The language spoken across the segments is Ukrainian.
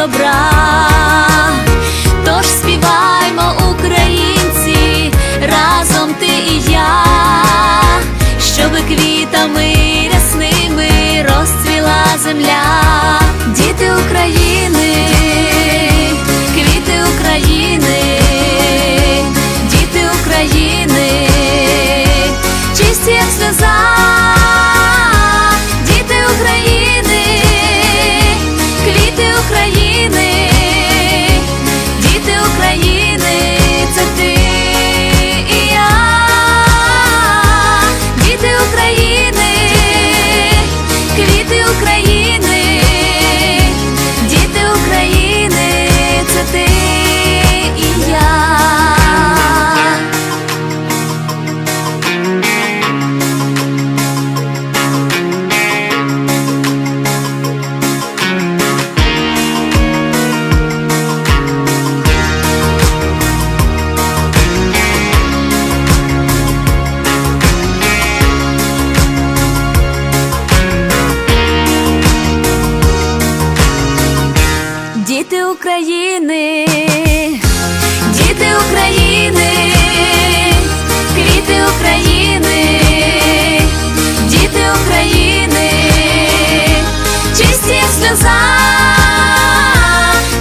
добра. Тож співаймо, українці, разом ти і я, щоби квітами рясними розцвіла земля. Діти України, квіти України, діти України, чисті як сльоза. Діти України, квіти України, діти України, це ти і я. Діти України, квіти України, діти України, це ти і я. Діти України, діти України, квіти України, діти України, чисті як сльоза.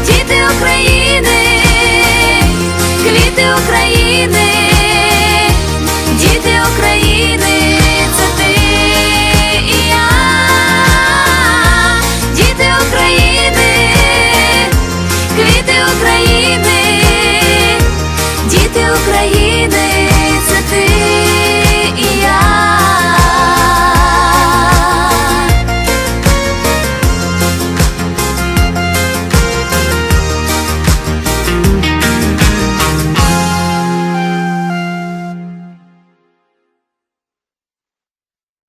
Діти України, квіти України,